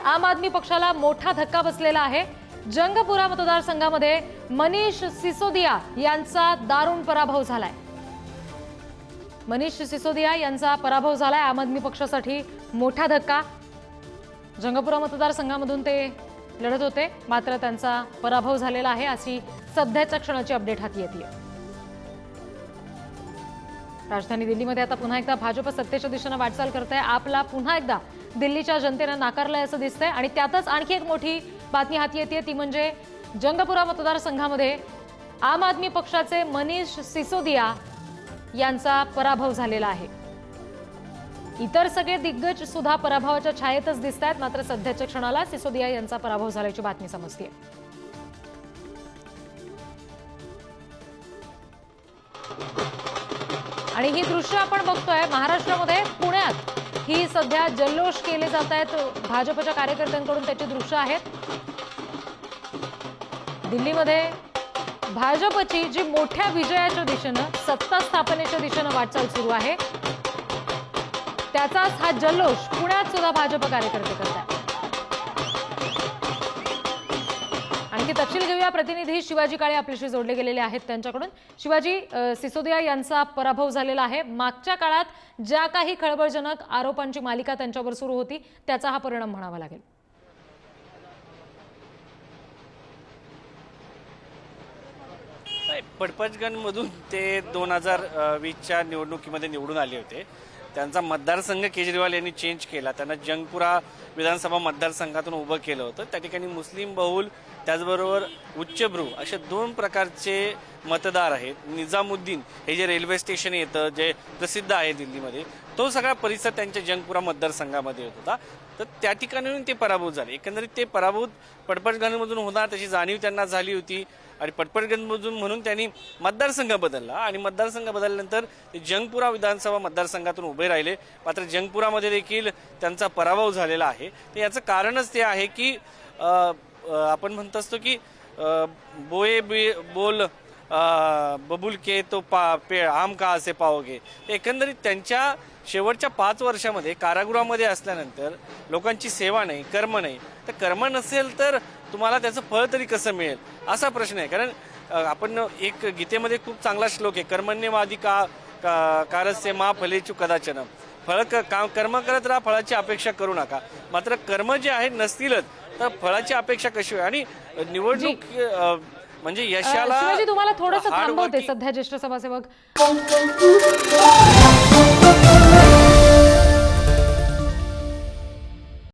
आम आदमी पक्षाला मोठा धक्का बसलेला आहे। जंगपुरा मतदारसंघामध्ये मनीष सिसोदिया यांचा दारुण पराभव झालाय। मनीष सिसोदिया यांचा पराभव झालाय। आम आदमी पक्षासाठी मोठा धक्का। जंगपुरा मतदारसंघामधून ते लढत होते, मात्र त्यांचा पराभव झालेला आहे अशी सध्याच्या क्षणाची अपडेट हाती येते। राजधानी दिल्लीमध्ये आता पुन्हा एकदा भाजप सत्तेच्या दिशेने वाटचाल करते आहे। आपला पुन्हा एकदा दिल्लीच्या जनतेने नाकारलंय असं दिसतंय आणि त्यातच आणखी एक मोठी बातमी हाती येते, ती म्हणजे जंगपुरा मतदारसंघामध्ये आम आदमी पक्षाचे मनीष सिसोदिया यांचा पराभव झालेला आहे। इतर सगळे दिग्गज सुद्धा पराभवाच्या छायेतच दिसतात, मात्र सध्याच्या क्षणाला सिसोदिया यांचा पराभव झाल्याची बातमी समजते। आणि ही दृश्य आपण बघतोय महाराष्ट्रामध्ये, पुण्यात ही सध्या जल्लोष केले जात आहेत भाजपच्या कार्यकर्त्यांकडून, त्याची दृश्य आहेत। दिल्लीमध्ये भाजपची जी मोठ्या विजयाच्या दिशेने सत्ता स्थापनेच्या दिशेने वाटचाल सुरू आहे, त्याचाच हा जल्लोष पुण्यात सुद्धा भाजप कार्यकर्ते करतात। आणखी तपशील घेऊया, प्रतिनिधी शिवाजी काळे आपल्याशी जोडले गेलेले आहेत त्यांच्याकडून। शिवाजी, सिसोदिया यांचा पराभव झालेला आहे। मागच्या काळात ज्या काही खळबळजनक आरोपांची मालिका त्यांच्यावर सुरू होती, त्याचा हा परिणाम म्हणावा लागेल। पडपजगंजमधून ते 2020च्या निवडणुकीमध्ये निवडून आले होते। त्यांचा मतदारसंघ केजरीवाल यांनी चेंज केला, त्यांना जंगपुरा विधानसभा मतदारसंघातून उभं केलं होतं। त्या ठिकाणी मुस्लिम बहुल त्याचबरोबर उच्चभ्रू असे दोन प्रकारचे मतदार आहेत। निजामुद्दीन हे जे रेल्वे स्टेशन येतं, जे प्रसिद्ध आहे दिल्लीमध्ये, तो सगळा परिसर त्यांच्या जंगपुरा मतदारसंघामध्ये येत होता। तर त्या ठिकाणी ते पराभूत झाले। एकंदरीत ते पराभूत पडपजगंजमधून होणार त्याची जाणीव त्यांना झाली होती आणि पडपजगंजमधून म्हणून त्यांनी मतदारसंघ बदलला आणि मतदारसंघ बदलल्यानंतर ते जंगपुरा विधानसभा मतदारसंघातून उभे राहिले। मात्र जंगपुरामध्ये देखील त्यांचा पराभव झालेला आहे। तर याचं कारणच ते आहे की आपण म्हणत असतो की बोए बोल बबुल के तो पेड़ आम कहाँ से पाओगे। एकंदरीत त्यांच्या शेवटच्या 5 वर्षामध्ये कारागृहामध्ये असल्यानंतर लोकांची सेवा नाही, कर्म नाही, तर कर्म नसेल तर तुम्हाला त्याचं फळ तरी कसं मिळेल असा प्रश्न आहे। कारण आपण एक गीतेमध्ये खूप चांगला श्लोक आहे, कर्मण्यवादी कारस्य मा फलेषु कदाचन, कर्म करत राहा, फळाची अपेक्षा करू नका। मात्र कर्म जे आहेत नसतीलच तर फळाची अपेक्षा कशी होईल। आणि निवडणूक म्हणजे यशाला शिवाजी, तुम्हाला थोडंसं थांबवते, सध्या ज्येष्ठ समाजसेवक